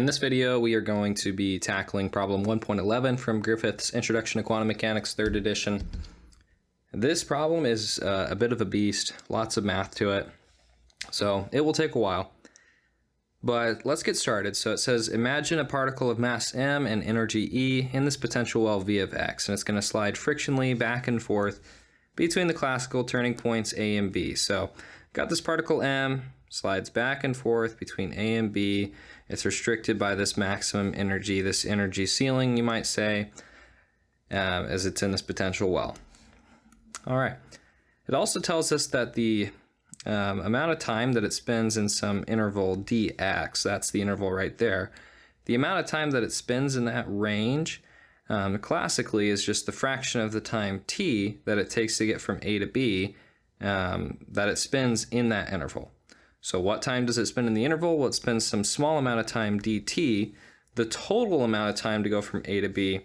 In this video, we are going to be tackling problem 1.11 from Griffiths Introduction to Quantum Mechanics, 3rd edition. This problem is a bit of a beast, lots of math to it, so it will take a while. But let's get started. So it says, imagine a particle of mass m and energy E in this potential well V of x, and it's going to slide frictionally back and forth between the classical turning points A and B. So got this particle m, slides back and forth between A and B. It's restricted by this maximum energy, this energy ceiling, you might say, as it's in this potential well. All right. It also tells us that the amount of time that it spends in some interval dx, that's the interval right there, the amount of time that it spends in that range classically is just the fraction of the time t that it takes to get from A to B that it spends in that interval. So what time does it spend in the interval? Well, it spends some small amount of time dt. The total amount of time to go from A to B,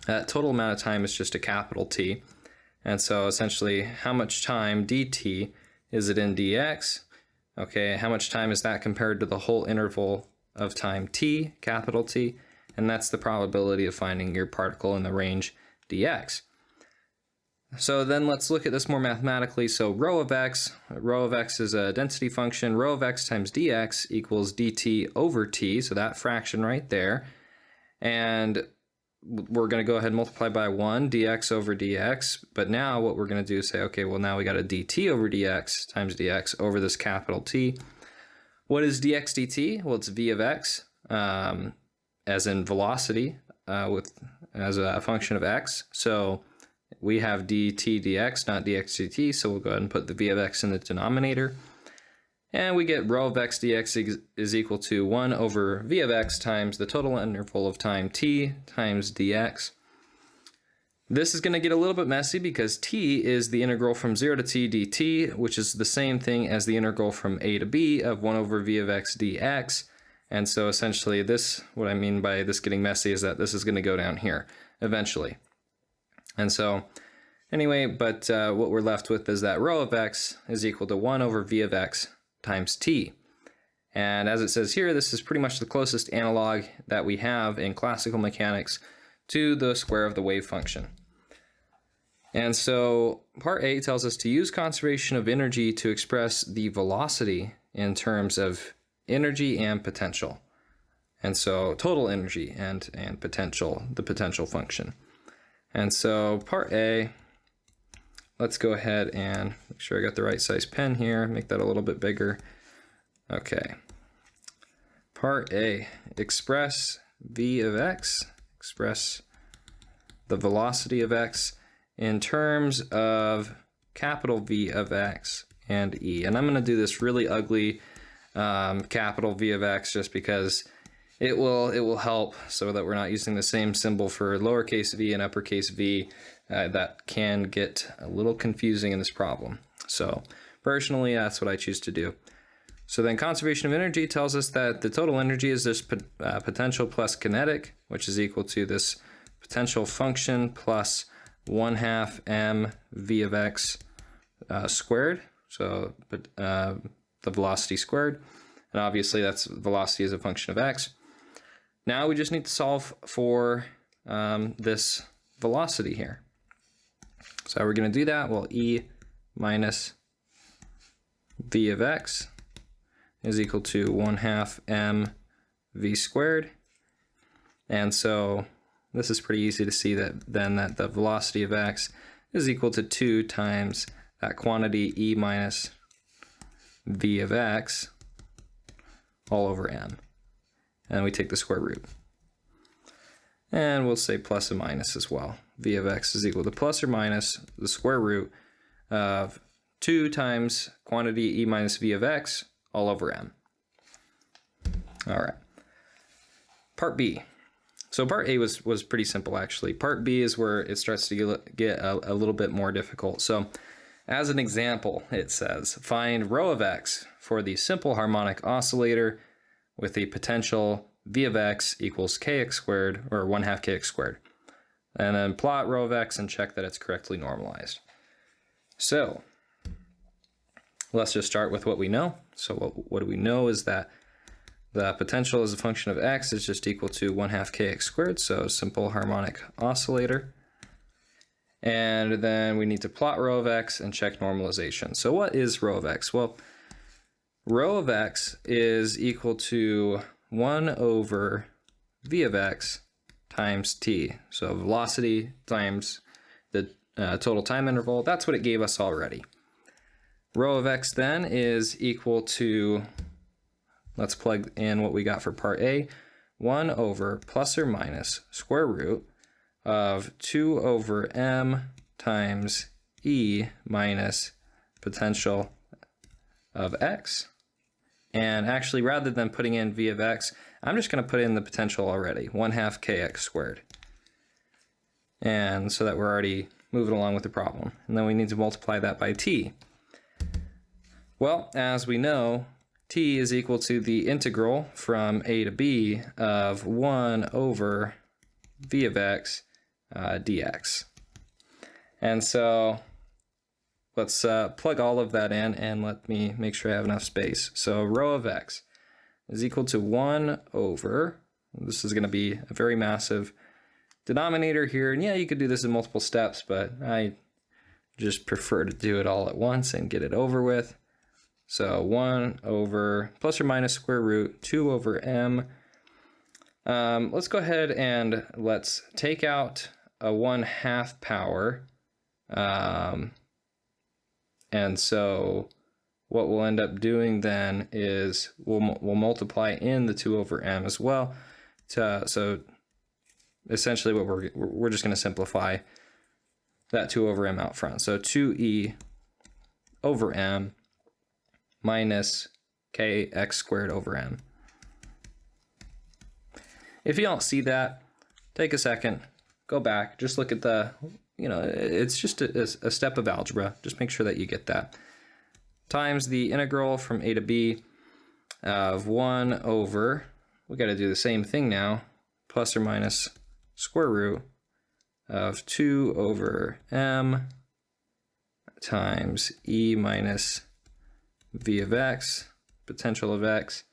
that total amount of time is just a capital T. And so essentially, how much time dt is it in dx? Okay, how much time is that compared to the whole interval of time t, capital T? And that's the probability of finding your particle in the range dx. So then let's look at this more mathematically. So rho of x is a density function. Rho of x times dx equals dt over t, so that fraction right there. And we're going to go ahead and multiply by 1, dx over dx. But now what we're going to do is say, okay, well now we got a dt over dx times dx over this capital T. What is dx dt? Well, it's v of x, as in velocity, as a function of x. So we have dt dx, not dx dt, so we'll go ahead and put the v of x in the denominator. And we get rho of x dx is equal to 1 over v of x times the total interval of time t times dx. This is going to get a little bit messy because t is the integral from 0 to t dt, which is the same thing as the integral from a to b of 1 over v of x dx. And so essentially this, what I mean by this getting messy is that this is going to go down here eventually. And so anyway, but what we're left with is that rho of x is equal to 1 over v of x times t. And as it says here, this is pretty much the closest analog that we have in classical mechanics to the square of the wave function. And so part A tells us to use conservation of energy to express the velocity in terms of energy and potential. And so total energy and potential, the potential function. And so part A, let's go ahead and make sure I got the right size pen here, make that a little bit bigger. Okay. Part A, express v of x, express the velocity of x in terms of capital V of x and E. And I'm going to do this really ugly capital V of x just because it will help so that we're not using the same symbol for lowercase v and uppercase v. That can get a little confusing in this problem. So personally, that's what I choose to do. So then conservation of energy tells us that the total energy is this potential plus kinetic, which is equal to this potential function plus 1/2 m v of x squared. So the velocity squared. And obviously that's velocity as a function of x. Now we just need to solve for this velocity here. So how are we going to do that? Well, E minus v of x is equal to 1/2 m v squared. And so this is pretty easy to see that then that the velocity of x is equal to 2 times that quantity E minus v of x all over m. And we take the square root. And we'll say plus and minus as well. V of x is equal to plus or minus the square root of 2 times quantity E minus v of x all over m. All right. Part B. So part A was pretty simple actually. Part B is where it starts to get a little bit more difficult. So as an example, it says find rho of x for the simple harmonic oscillator with the potential v of x equals kx squared, or 1/2 kx squared. And then plot rho of x and check that it's correctly normalized. So let's just start with what we know. So what do we know is that The potential as a function of x is just equal to 1/2 kx squared, so simple harmonic oscillator. And then we need to plot rho of x and check normalization. So what is rho of x? Well, rho of x is equal to 1 over v of x times t. So velocity times the total time interval. That's what it gave us already. Rho of x then is equal to, let's plug in what we got for part A, 1 over plus or minus square root of 2 over m times e minus potential of x. And actually, rather than putting in v of x, I'm just going to put in the potential already, 1/2 kx squared. And so that we're already moving along with the problem. And then we need to multiply that by t. Well, as we know, t is equal to the integral from a to b of 1 over v of x dx. And so let's plug all of that in, and let me make sure I have enough space. So rho of x is equal to 1 over, this is going to be a very massive denominator here. And yeah, you could do this in multiple steps, but I just prefer to do it all at once and get it over with. So 1 over plus or minus square root 2 over m. Let's go ahead and let's take out a 1/2 power. And so what we'll end up doing then is we'll multiply in the 2 over m as well. So essentially what we're just going to simplify that 2 over m out front. So 2e over m minus kx squared over m. If you don't see that, take a second, go back, just look at the, it's just a step of algebra. Just make sure that you get that. Times the integral from a to b of 1 over, we got to do the same thing now, plus or minus square root of 2 over m times e minus v of x, potential of x.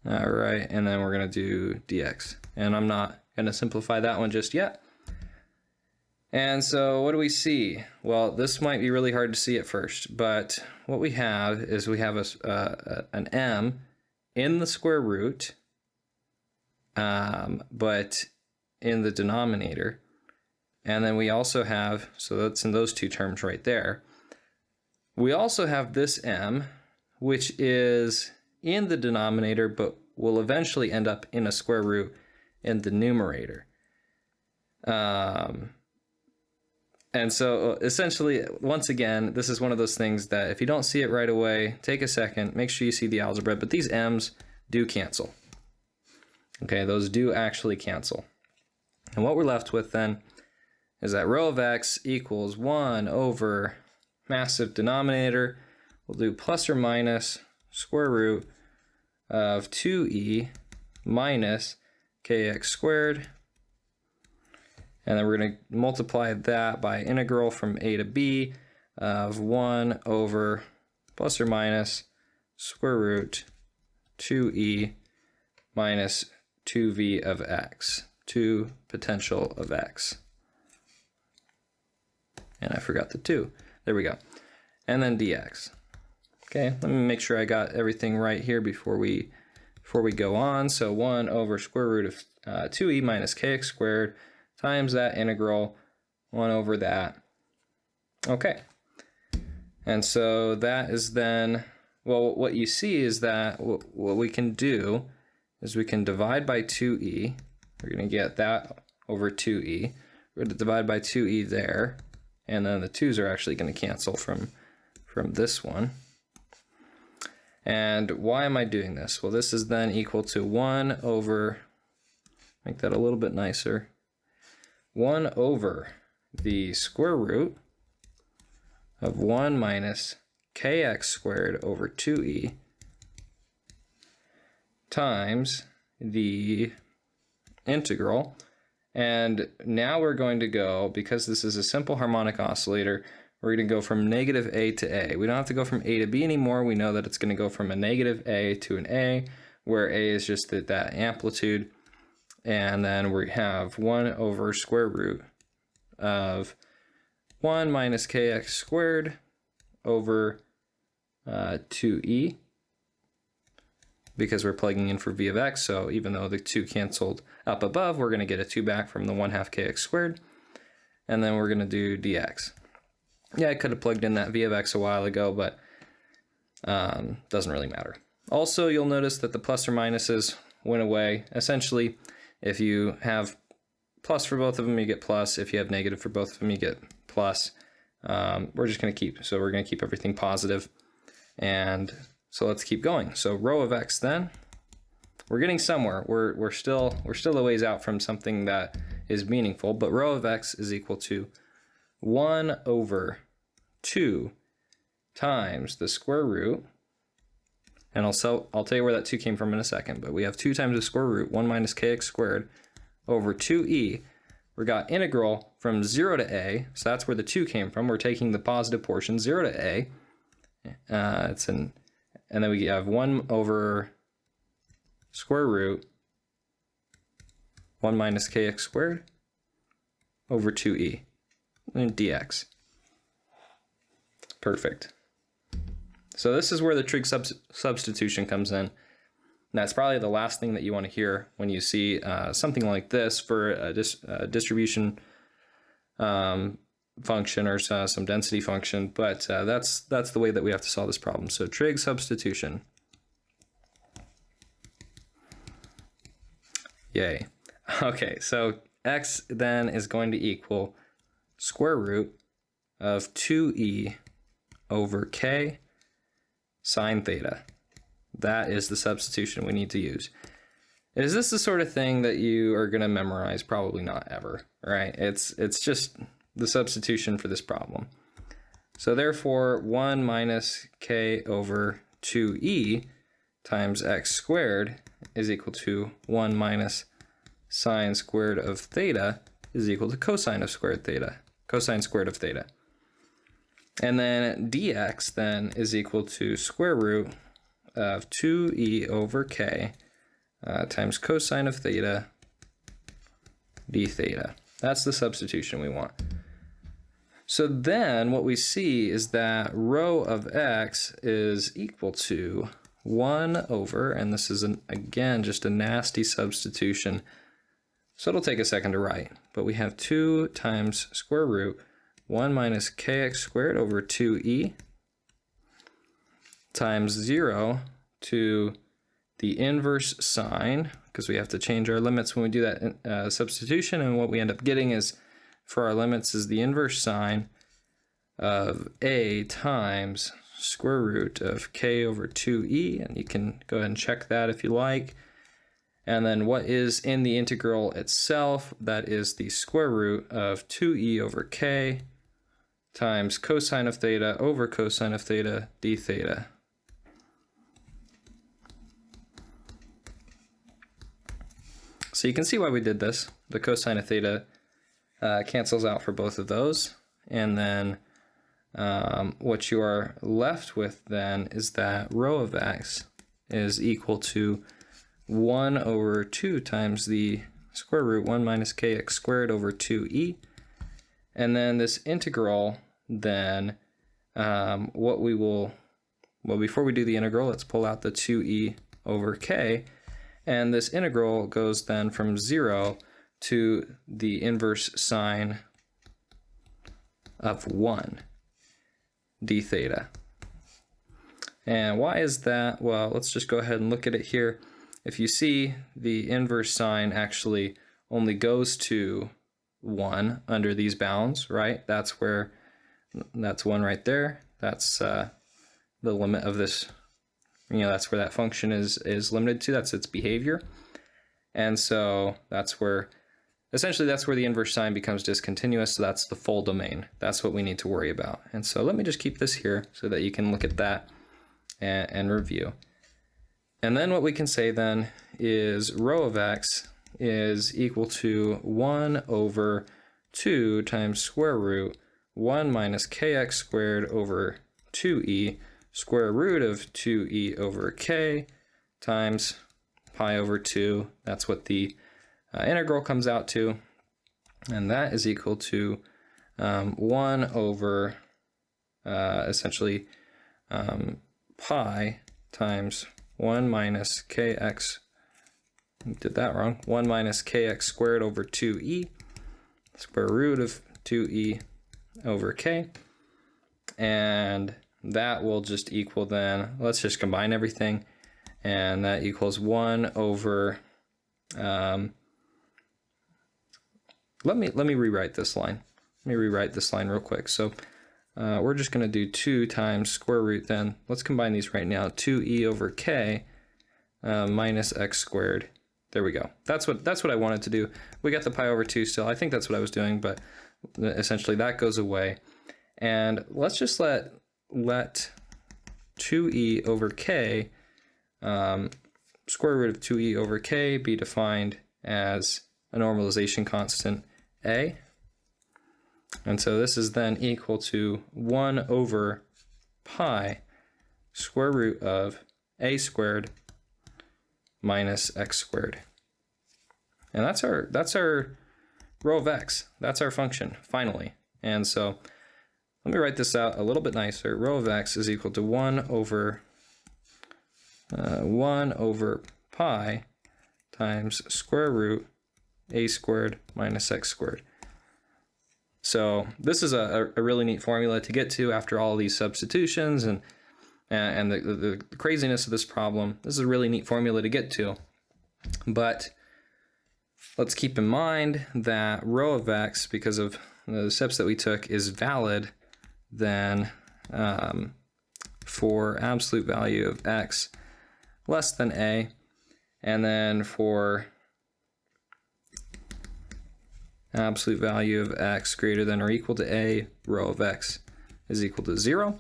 All right, and then we're going to do dx. And I'm not going to simplify that one just yet. And so what do we see? Well, this might be really hard to see at first, but what we have is we have an m in the square root, but in the denominator. And then we also have, so that's in those two terms right there. We also have this m, which is in the denominator, but will eventually end up in a square root in the numerator. And so essentially, once again, this is one of those things that if you don't see it right away, take a second, make sure you see the algebra, but these m's do cancel. Okay, those do actually cancel. And what we're left with then is that rho of x equals 1 over massive denominator. We'll do plus or minus square root of 2e minus kx squared. And then we're going to multiply that by integral from a to b of 1 over plus or minus square root 2e minus 2v of x, 2 potential of x. And I forgot the 2. There we go. And then dx. Okay, let me make sure I got everything right here before we go on. So 1 over square root of 2e minus kx squared times that integral, 1 over that. Okay. And so that is then, well, what you see is that what we can do is we can divide by 2e. We're going to get that over 2e. We're going to divide by 2e there. And then the 2's are actually going to cancel from this one. And why am I doing this? Well, this is then equal to 1 over, make that a little bit nicer, 1 over the square root of 1 minus kx squared over 2e times the integral. And now we're going to go, because this is a simple harmonic oscillator, we're going to go from -a to a. We don't have to go from a to b anymore. We know that it's going to go from a -a to an a. where a is just that amplitude. And then we have 1 over square root of 1 minus kx squared over 2e, because we're plugging in for v of x. So even though the 2 canceled up above, we're going to get a 2 back from the 1/2 kx squared. And then we're going to do dx. Yeah, I could have plugged in that v of x a while ago, but doesn't really matter. Also, you'll notice that the plus or minuses went away. Essentially, if you have plus for both of them, you get plus. If you have negative for both of them, you get plus. We're just going to keep everything positive. And so let's keep going. So rho of x then, we're getting somewhere. We're still a ways out from something that is meaningful, but rho of x is equal to 1 over 2 times the square root, and I'll tell you where that 2 came from in a second, but we have 2 times the square root, 1 minus kx squared over 2e. We got integral from 0 to a, so that's where the 2 came from. We're taking the positive portion, 0 to a. And then we have 1 over square root 1 minus kx squared over 2e, and dx. Perfect. So this is where the trig substitution comes in. And that's probably the last thing that you want to hear when you see something like this for a distribution function or some density function, but that's the way that we have to solve this problem. So trig substitution. Yay. Okay, so x then is going to equal square root of 2e over k sine theta. That is the substitution we need to use. Is this the sort of thing that you are going to memorize? Probably not ever, right? It's just the substitution for this problem. So therefore, 1 minus k over 2e times x squared is equal to 1 minus sine squared of theta is equal to cosine of squared theta, cosine squared of theta. And then dx then is equal to square root of 2e over k times cosine of theta d theta. That's the substitution we want. So then what we see is that rho of x is equal to 1 over, and this is again just a nasty substitution, so it'll take a second to write, but we have 2 times square root 1 minus kx squared over 2e times 0 to the inverse sine, because we have to change our limits when we do that substitution, and what we end up getting is, for our limits, is the inverse sine of a times square root of k over 2e, and you can go ahead and check that if you like. And then what is in the integral itself, that is the square root of 2e over k times cosine of theta over cosine of theta d theta. So you can see why we did this. The cosine of theta cancels out for both of those. And then what you are left with then is that rho of x is equal to 1 over 2 times the square root 1 minus kx squared over 2e. And then this integral then, before we do the integral, let's pull out the 2e over k. And this integral goes then from 0 to the inverse sine of 1 d theta. And why is that? Well, let's just go ahead and look at it here. If you see, the inverse sine actually only goes to 1 under these bounds, right? That's 1 right there. That's the limit of this. That's where that function is limited to. That's its behavior. And so that's where the inverse sine becomes discontinuous. So that's the full domain. That's what we need to worry about. And so let me just keep this here so that you can look at that and review. And then what we can say then is rho of x is equal to 1 over 2 times square root 1 minus kx squared over 2e square root of 2e over k times pi over 2. That's what the integral comes out to. And that is equal to 1 over essentially pi times 1 minus kx, did that wrong, 1 minus kx squared over 2e, square root of 2e over k. And that will just equal then, let's just combine everything, and that equals 1 over, let me rewrite this line. Let me rewrite this line real quick. So we're just going to do 2 times square root then. Let's combine these right now. 2e over k minus x squared. There we go. That's what I wanted to do. We got the pi over 2 still. I think that's what I was doing, but essentially that goes away. And let's just let 2e over k, square root of 2e over k, be defined as a normalization constant a. And so this is then equal to 1 over pi square root of a squared minus x squared. And that's our rho of x. That's our function, finally. And so let me write this out a little bit nicer. Rho of x is equal to 1 over pi times square root a squared minus x squared. So this is a really neat formula to get to after all these substitutions and the craziness of this problem. This is a really neat formula to get to. But let's keep in mind that rho of x, because of the steps that we took, is valid then for absolute value of x less than a, and then for absolute value of x greater than or equal to a, rho of x is equal to 0.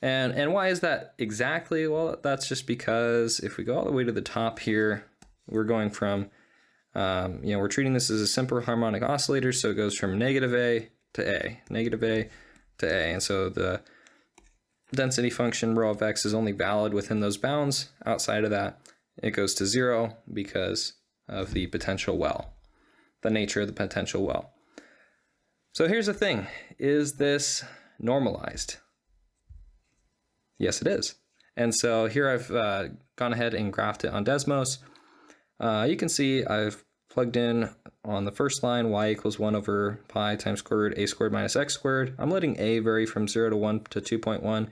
And why is that exactly? Well, that's just because if we go all the way to the top here, we're going from, we're treating this as a simple harmonic oscillator, so it goes from negative a to a, negative a to a. And so the density function rho of x is only valid within those bounds. Outside of that, it goes to 0 because of the potential well, the nature of the potential well. So here's the thing, is this normalized? Yes, it is. And so here I've gone ahead and graphed it on Desmos. You can see I've plugged in on the first line y equals 1 over pi times square root a squared minus x squared. I'm letting a vary from 0 to 1 to 2.1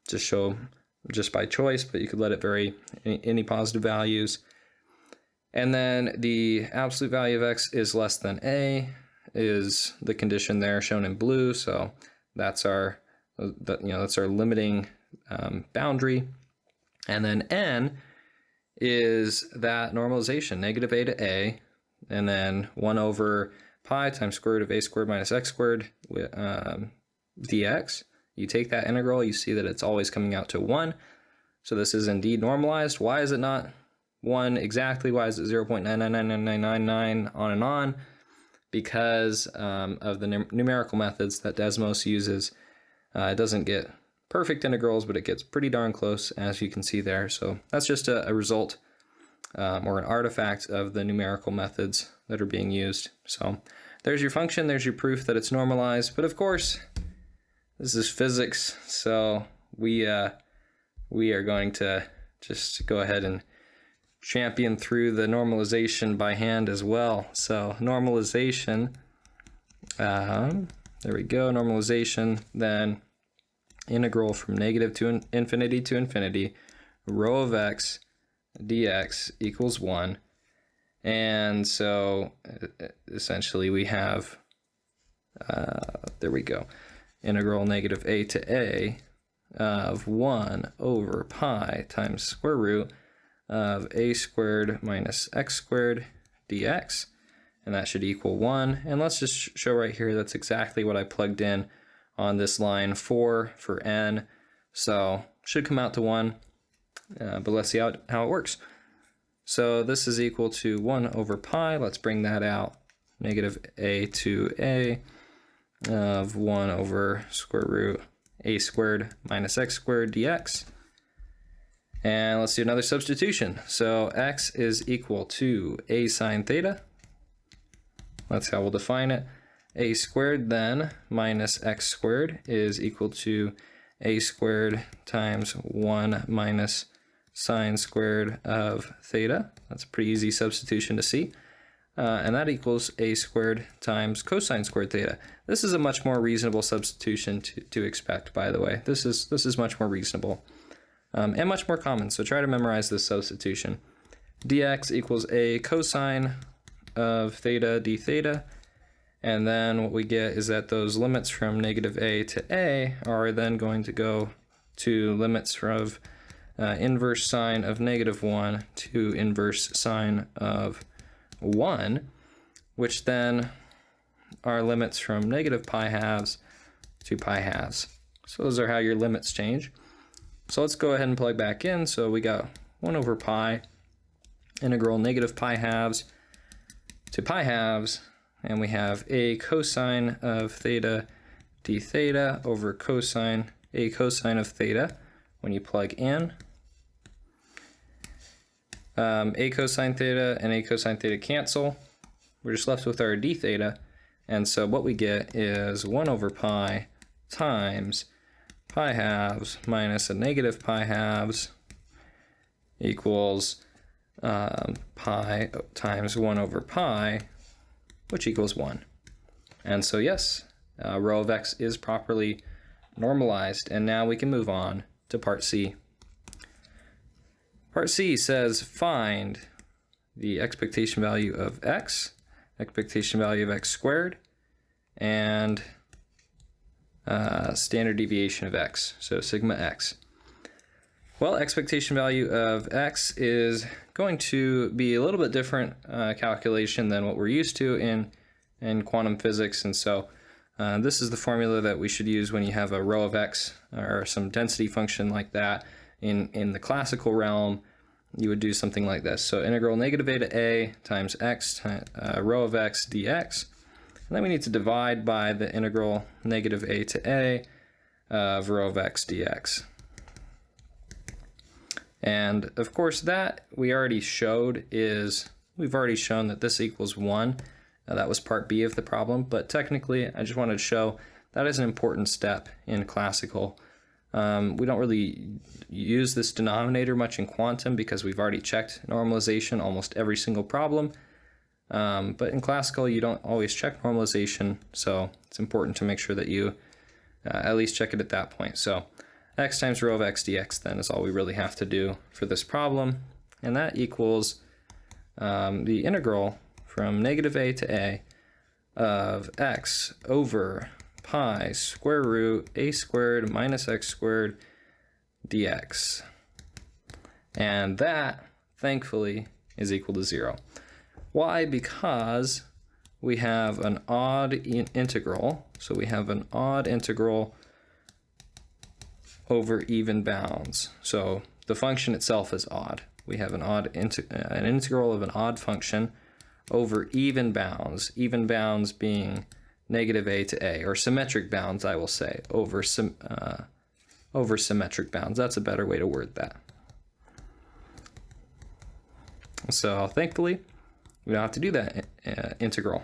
to show just by choice, but you could let it vary any positive values. And then the absolute value of x is less than a is the condition there shown in blue. So that's our that's our limiting boundary. And then n is that normalization, negative a to a, and then 1 over pi times square root of a squared minus x squared dx. You take that integral, you see that it's always coming out to 1. So this is indeed normalized. Why is it not 1 exactly? Why is it 0.9999999 on and on? Because of the numerical methods that Desmos uses. It doesn't get perfect integrals, but it gets pretty darn close, as you can see there. So that's just a result or an artifact of the numerical methods that are being used. So there's your function, there's your proof that it's normalized. But of course, this is physics, so we are going to just go ahead and champion through the normalization by hand as well. So normalization, there we go, normalization, then integral from negative to infinity, rho of x dx equals 1. And so essentially we have, there we go, integral negative a to a of 1 over pi times square root of a squared minus x squared dx, and that should equal 1. And let's just show right here that's exactly what I plugged in on this line 4 for n, so should come out to 1, but let's see how it works. So this is equal to 1 over pi, let's bring that out, negative a to a of 1 over square root a squared minus x squared dx. And let's do another substitution. So x is equal to a sine theta. That's how we'll define it. A squared then minus x squared is equal to a squared times 1 minus sine squared of theta. That's a pretty easy substitution to see. And that equals a squared times cosine squared theta. This is a much more reasonable substitution to expect, by the way. This is much more reasonable and much more common, so try to memorize this substitution. Dx equals a cosine of theta d theta, and then what we get is that those limits from negative a to a are then going to go to limits from inverse sine of negative 1 to inverse sine of 1, which then are limits from negative pi halves to pi halves. So those are how your limits change. So let's go ahead and plug back in. So we got 1 over pi integral negative pi halves to pi halves, and we have a cosine of theta d theta over a cosine of theta when you plug in. A cosine theta and a cosine theta cancel. We're just left with our d theta, and so what we get is 1 over pi times pi halves minus a negative pi halves equals pi times 1 over pi, which equals 1. And so yes, rho of x is properly normalized, and now we can move on to part C. Part C says find the expectation value of x, expectation value of x squared, and standard deviation of x, so sigma x. Well, expectation value of x is going to be a little bit different calculation than what we're used to in quantum physics, and so this is the formula that we should use when you have a rho of x or some density function like that. In the classical realm, you would do something like this. So integral negative a to a times x rho of x dx. And then we need to divide by the integral negative a to a of rho of x dx. And of course that we've already shown that this equals 1. That was part B of the problem, but technically I just wanted to show that is an important step in classical. We don't really use this denominator much in quantum because we've already checked normalization almost every single problem. But in classical, you don't always check normalization, so it's important to make sure that you at least check it at that point. So x times rho of x dx then is all we really have to do for this problem, and that equals the integral from negative a to a of x over pi square root a squared minus x squared dx. And that, thankfully, is equal to 0. Why? Because we have an odd integral. So we have an odd integral over even bounds. So the function itself is odd. We have an integral of an odd function over even bounds being negative a to a, or symmetric bounds, I will say, over symmetric bounds. That's a better way to word that. So thankfully, we don't have to do that integral.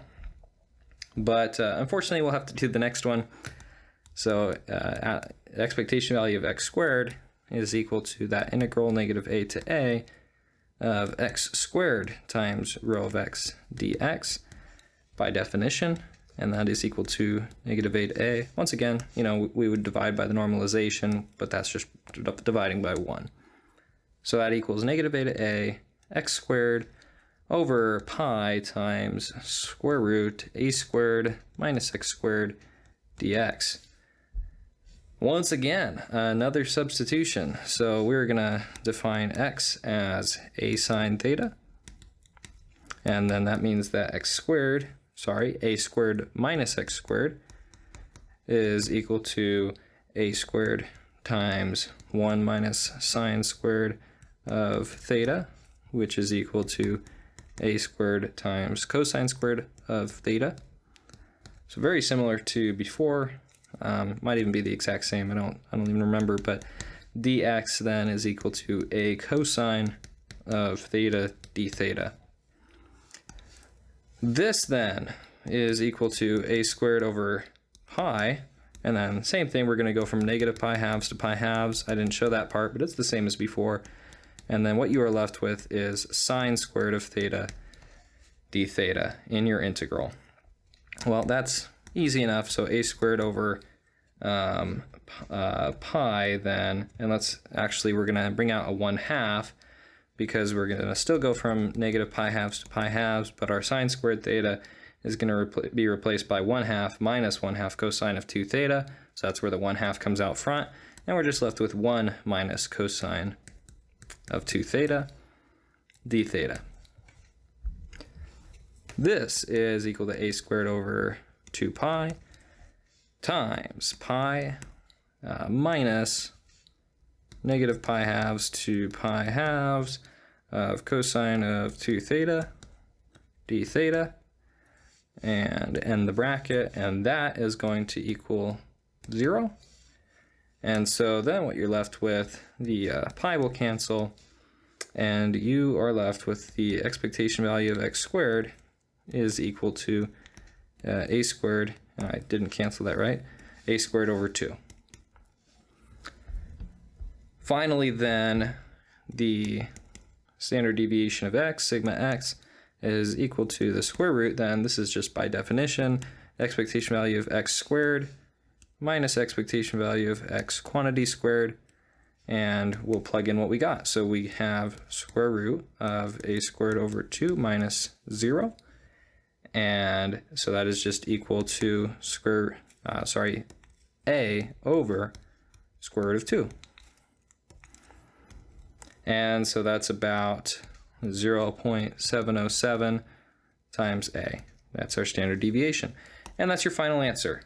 But unfortunately, we'll have to do the next one. So expectation value of x squared is equal to that integral negative a to a of x squared times rho of x dx by definition, and that is equal to negative a to a. Once again, we would divide by the normalization, but that's just dividing by 1. So that equals negative a to a x squared over pi times square root a squared minus x squared dx. Once again, another substitution. So we're going to define x as a sine theta, and then that means that a squared minus x squared is equal to a squared times 1 minus sine squared of theta, which is equal to a squared times cosine squared of theta. So very similar to before. Might even be the exact same. I don't even remember, but dx then is equal to a cosine of theta d theta. This then is equal to a squared over pi, and then same thing, we're going to go from negative pi halves to pi halves. I didn't show that part, but it's the same as before. And then what you are left with is sine squared of theta d theta in your integral. Well, that's easy enough. So a squared over pi then, and we're going to bring out a 1/2 because we're going to still go from negative pi halves to pi halves, but our sine squared theta is going to be replaced by 1/2 minus 1/2 cosine of 2 theta. So that's where the 1/2 comes out front. And we're just left with 1 minus cosine of 2 theta d theta. This is equal to a squared over 2 pi times pi minus negative pi halves to pi halves of cosine of 2 theta d theta, and end the bracket, and that is going to equal 0. And so then what you're left with, the pi will cancel, and you are left with the expectation value of x squared is equal to a squared, I didn't cancel that right, a squared over 2. Finally then, the standard deviation of x, sigma x, is equal to the square root, then this is just by definition, expectation value of x squared minus expectation value of x quantity squared, and we'll plug in what we got. So we have square root of a squared over 2 minus 0, and so that is just equal to a over square root of 2. And so that's about 0.707 times a. That's our standard deviation. And that's your final answer.